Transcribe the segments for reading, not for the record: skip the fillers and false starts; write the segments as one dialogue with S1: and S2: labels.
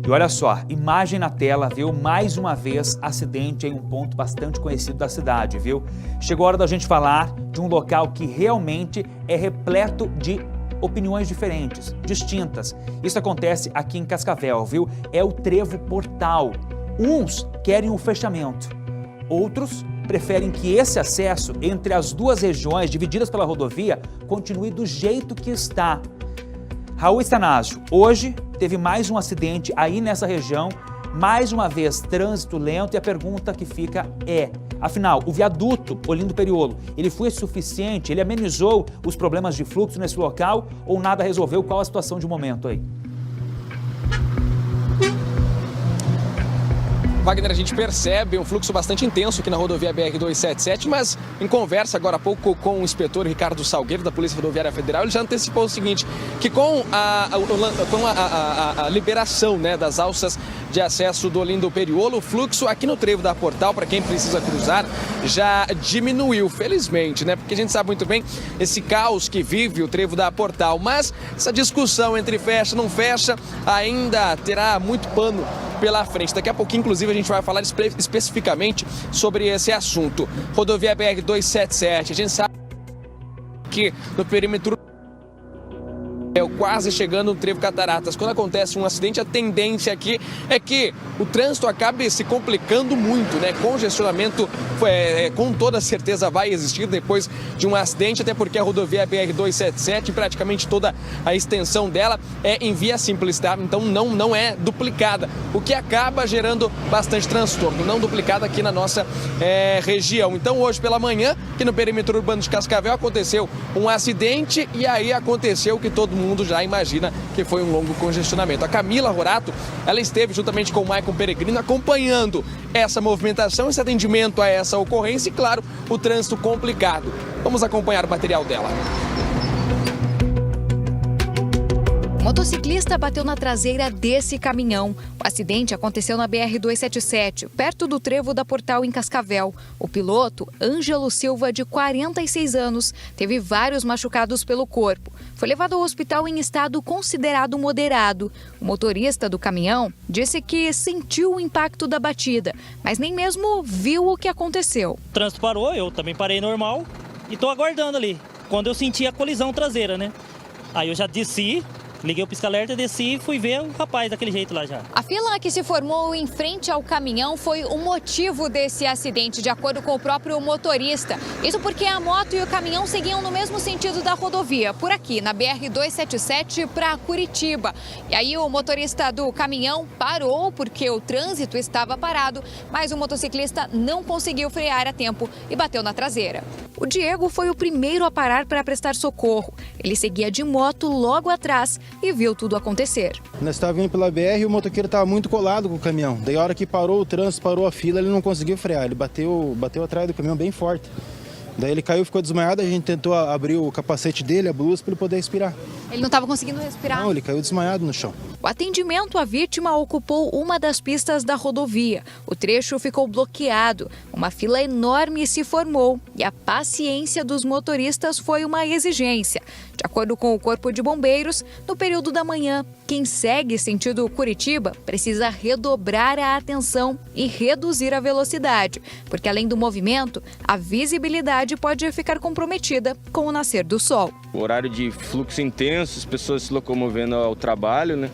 S1: E olha só, imagem na tela, viu? Mais uma vez, acidente em um ponto bastante conhecido da cidade, viu? Chegou a hora da gente falar de um local que realmente é repleto de opiniões diferentes, distintas. Isso acontece aqui em Cascavel, viu? É o Trevo Portal. Uns querem o fechamento, outros preferem que esse acesso entre as duas regiões divididas pela rodovia continue do jeito que está. Raul Estanásio, hoje teve mais um acidente aí nessa região, mais uma vez trânsito lento, e a pergunta que fica é, afinal, o viaduto Olindo Periolo, ele foi suficiente, ele amenizou os problemas de fluxo nesse local ou nada resolveu? Qual a situação de momento aí?
S2: Wagner, a gente percebe um fluxo bastante intenso aqui na rodovia BR-277, mas em conversa agora há pouco com o inspetor Ricardo Salgueiro, da Polícia Rodoviária Federal, ele já antecipou o seguinte, que com a liberação, né, das alças de acesso do Olindo Periolo, o fluxo aqui no trevo da Portal, para quem precisa cruzar, já diminuiu, felizmente, né? Porque a gente sabe muito bem esse caos que vive o trevo da Portal, mas essa discussão entre fecha e não fecha ainda terá muito pano pela frente. Daqui a pouquinho, inclusive, a gente vai falar especificamente sobre esse assunto. Rodovia BR-277, a gente sabe que no perímetro quase chegando no Trevo Cataratas, quando acontece um acidente, a tendência aqui é que o trânsito acabe se complicando muito, né? Congestionamento com toda certeza vai existir depois de um acidente, até porque a rodovia BR-277, praticamente toda a extensão dela é em via simples, tá? Então não é duplicada, o que acaba gerando bastante transtorno, não duplicada aqui na nossa região. Então hoje pela manhã, aqui no perímetro urbano de Cascavel, aconteceu um acidente e aí aconteceu o que todo mundo já imagina, que foi um longo congestionamento. A Camila Rorato, ela esteve juntamente com o Maicon Peregrino acompanhando essa movimentação, esse atendimento a essa ocorrência e, claro, o trânsito complicado. Vamos acompanhar o material dela.
S3: O motociclista bateu na traseira desse caminhão. O acidente aconteceu na BR-277, perto do trevo da Portal, em Cascavel. O piloto, Ângelo Silva, de 46 anos, teve vários machucados pelo corpo. Foi levado ao hospital em estado considerado moderado. O motorista do caminhão disse que sentiu o impacto da batida, mas nem mesmo viu o que aconteceu.
S4: O trânsito parou, eu também parei normal e estou aguardando ali. Quando eu senti a colisão traseira, né? Aí eu já desci. Liguei o pisca-alerta, desci e fui ver o rapaz daquele jeito lá já.
S3: A fila que se formou em frente ao caminhão foi o motivo desse acidente, de acordo com o próprio motorista. Isso porque a moto e o caminhão seguiam no mesmo sentido da rodovia, por aqui, na BR-277 para Curitiba. E aí o motorista do caminhão parou porque o trânsito estava parado, mas o motociclista não conseguiu frear a tempo e bateu na traseira. O Diego foi o primeiro a parar para prestar socorro. Ele seguia de moto logo atrás e viu tudo acontecer.
S5: Nós estávamos vindo pela BR e o motoqueiro estava muito colado com o caminhão. Daí a hora que parou o trânsito, parou a fila, ele não conseguiu frear. Ele bateu atrás do caminhão bem forte. Daí ele caiu, ficou desmaiado, a gente tentou abrir o capacete dele, a blusa, para ele poder respirar.
S3: Ele não estava conseguindo respirar?
S5: Não, ele caiu desmaiado no chão.
S3: O atendimento à vítima ocupou uma das pistas da rodovia. O trecho ficou bloqueado, uma fila enorme se formou e a paciência dos motoristas foi uma exigência. De acordo com o Corpo de Bombeiros, no período da manhã, quem segue sentido Curitiba precisa redobrar a atenção e reduzir a velocidade, porque além do movimento, a visibilidade pode ficar comprometida com o nascer do sol.
S6: O horário de fluxo intenso, as pessoas se locomovendo ao trabalho, né?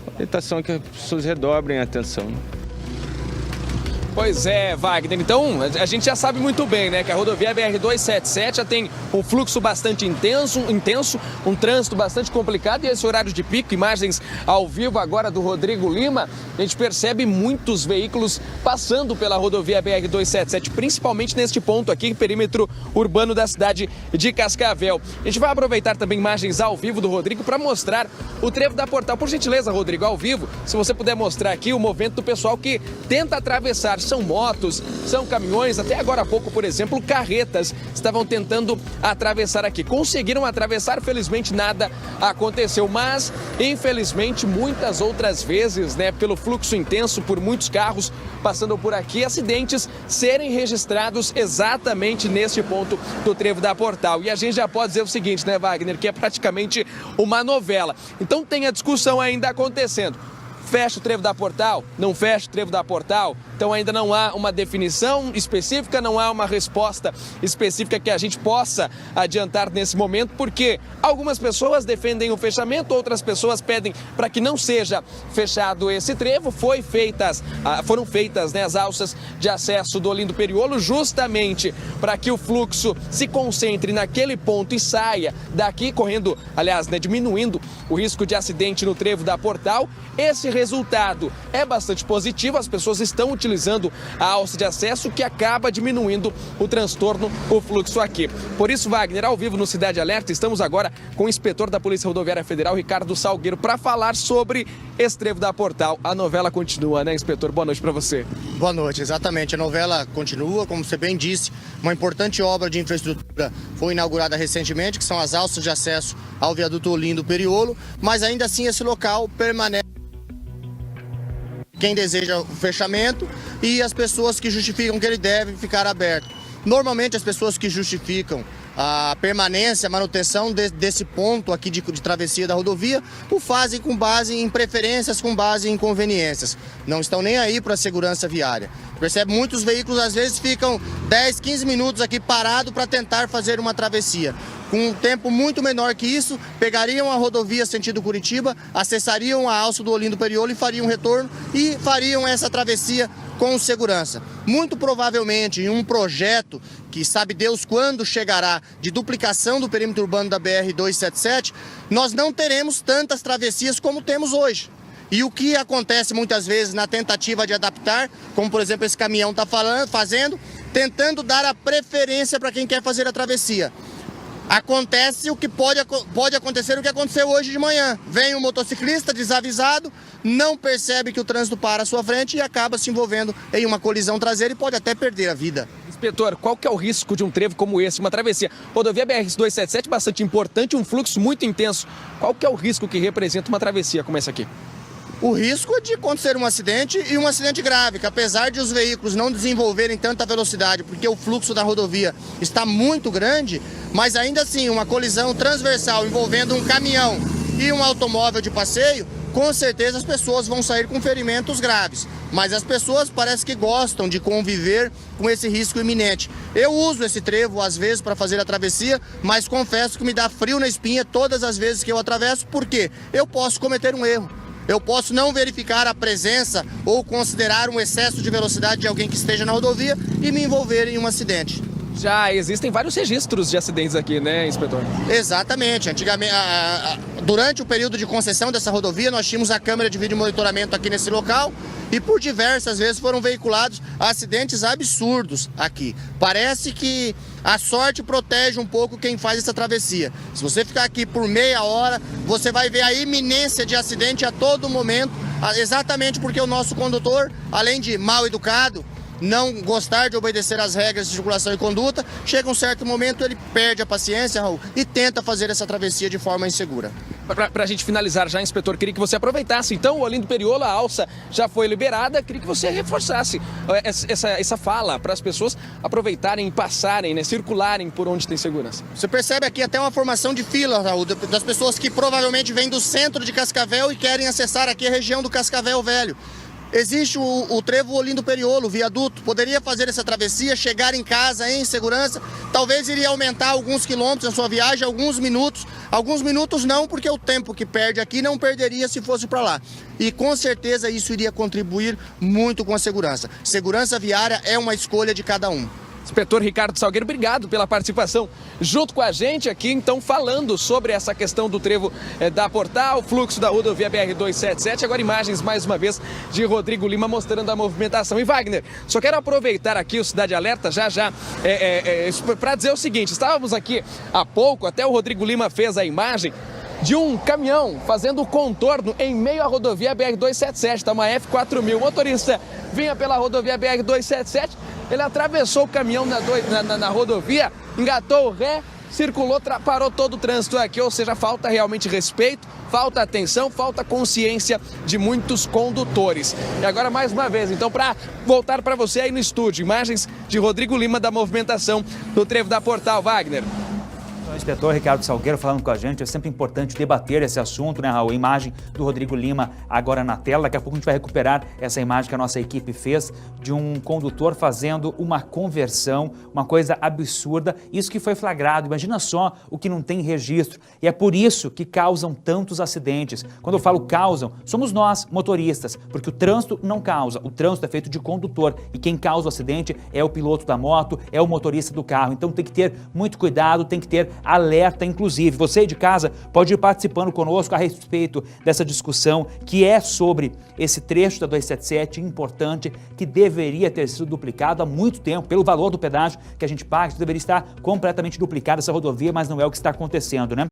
S6: A tentação é que as pessoas redobrem a atenção, né?
S2: Pois é, Wagner. Então, a gente já sabe muito bem, né, que a rodovia BR-277 já tem um fluxo bastante intenso, um trânsito bastante complicado e esse horário de pico, imagens ao vivo agora do Rodrigo Lima, a gente percebe muitos veículos passando pela rodovia BR-277, principalmente neste ponto aqui, perímetro urbano da cidade de Cascavel. A gente vai aproveitar também imagens ao vivo do Rodrigo para mostrar o trevo da Portal. Por gentileza, Rodrigo, ao vivo, se você puder mostrar aqui o movimento do pessoal que tenta atravessar. São motos, são caminhões, até agora há pouco, por exemplo, carretas estavam tentando atravessar aqui. Conseguiram atravessar, felizmente nada aconteceu, mas infelizmente muitas outras vezes, né, pelo fluxo intenso, por muitos carros passando por aqui, acidentes serem registrados exatamente neste ponto do trevo da Portal. E a gente já pode dizer o seguinte, né, Wagner, que é praticamente uma novela. Então tem a discussão ainda acontecendo. fecha o trevo da Portal? Não fecha o trevo da Portal? Então ainda não há uma definição específica, não há uma resposta específica que a gente possa adiantar nesse momento, porque algumas pessoas defendem o fechamento, outras pessoas pedem para que não seja fechado esse trevo. Foram feitas, né, as alças de acesso do Olindo Periolo justamente para que o fluxo se concentre naquele ponto e saia daqui, correndo, aliás, né, diminuindo o risco de acidente no trevo da Portal. Esse resultado é bastante positivo, as pessoas estão utilizando a alça de acesso, que acaba diminuindo o transtorno, o fluxo aqui. Por isso, Wagner, ao vivo no Cidade Alerta, estamos agora com o inspetor da Polícia Rodoviária Federal, Ricardo Salgueiro, para falar sobre esse trevo da Portal. A novela continua, né, inspetor? Boa noite para você.
S7: Boa noite, exatamente. A novela continua, como você bem disse, uma importante obra de infraestrutura foi inaugurada recentemente, que são as alças de acesso ao viaduto Olindo Periolo, mas ainda assim esse local permanece. Quem deseja o fechamento e as pessoas que justificam que ele deve ficar aberto. Normalmente as pessoas que justificam a permanência, a manutenção desse ponto aqui de travessia da rodovia, o fazem com base em preferências, com base em conveniências. Não estão nem aí para a segurança viária. Percebe, muitos veículos às vezes ficam 10, 15 minutos aqui parados para tentar fazer uma travessia. Com um tempo muito menor que isso, pegariam a rodovia sentido Curitiba, acessariam a alça do Olindo Periolo e fariam retorno e fariam essa travessia com segurança. Muito provavelmente em um projeto que sabe Deus quando chegará de duplicação do perímetro urbano da BR-277, nós não teremos tantas travessias como temos hoje. E o que acontece muitas vezes na tentativa de adaptar, como por exemplo esse caminhão está fazendo, tentando dar a preferência para quem quer fazer a travessia. Acontece o que pode acontecer o que aconteceu hoje de manhã. Vem um motociclista desavisado, não percebe que o trânsito para à sua frente e acaba se envolvendo em uma colisão traseira e pode até perder a vida.
S2: Inspetor, qual que é o risco de um trevo como esse, uma travessia? Rodovia BR-277 bastante importante, um fluxo muito intenso. Qual que é o risco que representa uma travessia como essa aqui?
S7: O risco de acontecer um acidente e um acidente grave, que apesar de os veículos não desenvolverem tanta velocidade, porque o fluxo da rodovia está muito grande, mas ainda assim uma colisão transversal envolvendo um caminhão e um automóvel de passeio, com certeza as pessoas vão sair com ferimentos graves. Mas as pessoas parece que gostam de conviver com esse risco iminente. Eu uso esse trevo às vezes para fazer a travessia, mas confesso que me dá frio na espinha todas as vezes que eu atravesso, porque eu posso cometer um erro. Eu posso não verificar a presença ou considerar um excesso de velocidade de alguém que esteja na rodovia e me envolver em um acidente.
S2: Já existem vários registros de acidentes aqui, né, inspetor?
S7: Exatamente. Antigamente, durante o período de concessão dessa rodovia, nós tínhamos a câmera de vídeo monitoramento aqui nesse local e por diversas vezes foram veiculados acidentes absurdos aqui. Parece que a sorte protege um pouco quem faz essa travessia. Se você ficar aqui por meia hora, você vai ver a iminência de acidente a todo momento, exatamente porque o nosso condutor, além de mal educado, não gostar de obedecer às regras de circulação e conduta, chega um certo momento, ele perde a paciência, Raul, e tenta fazer essa travessia de forma insegura.
S2: Para a gente finalizar já, inspetor, queria que você aproveitasse, então, o Olindo Periolo, a alça já foi liberada, queria que você reforçasse essa fala para as pessoas aproveitarem, passarem, né, circularem por onde tem segurança.
S7: Você percebe aqui até uma formação de fila, Raul, das pessoas que provavelmente vêm do centro de Cascavel e querem acessar aqui a região do Cascavel Velho. Existe o trevo Olindo Periolo, o viaduto, poderia fazer essa travessia, chegar em casa em segurança, talvez iria aumentar alguns quilômetros na sua viagem, alguns minutos não, porque o tempo que perde aqui não perderia se fosse para lá. E com certeza isso iria contribuir muito com a segurança. Segurança viária é uma escolha de cada um.
S2: Inspetor Ricardo Salgueiro, obrigado pela participação junto com a gente aqui, então, falando sobre essa questão do trevo da Portal, fluxo da rodovia BR-277. Agora imagens, mais uma vez, de Rodrigo Lima mostrando a movimentação. E Wagner, só quero aproveitar aqui o Cidade Alerta para dizer o seguinte, estávamos aqui há pouco, até o Rodrigo Lima fez a imagem de um caminhão fazendo o contorno em meio à rodovia BR-277, tá uma F4000. O motorista vinha pela rodovia BR-277, ele atravessou o caminhão na rodovia, engatou o ré, circulou, parou todo o trânsito aqui, ou seja, falta realmente respeito, falta atenção, falta consciência de muitos condutores. E agora, mais uma vez, então, para voltar para você aí no estúdio, imagens de Rodrigo Lima da movimentação do trevo da Portal, Wagner.
S1: O inspetor Ricardo Salgueiro falando com a gente, é sempre importante debater esse assunto, né, Raul? A imagem do Rodrigo Lima agora na tela, daqui a pouco a gente vai recuperar essa imagem que a nossa equipe fez de um condutor fazendo uma conversão, uma coisa absurda, isso que foi flagrado, imagina só o que não tem registro, e é por isso que causam tantos acidentes. Quando eu falo causam, somos nós, motoristas, porque o trânsito não causa, o trânsito é feito de condutor, e quem causa o acidente é o piloto da moto, é o motorista do carro, então tem que ter muito cuidado, tem que ter alerta, inclusive. Você de casa pode ir participando conosco a respeito dessa discussão que é sobre esse trecho da 277 importante que deveria ter sido duplicado há muito tempo, pelo valor do pedágio que a gente paga, deveria estar completamente duplicada essa rodovia, mas não é o que está acontecendo, né?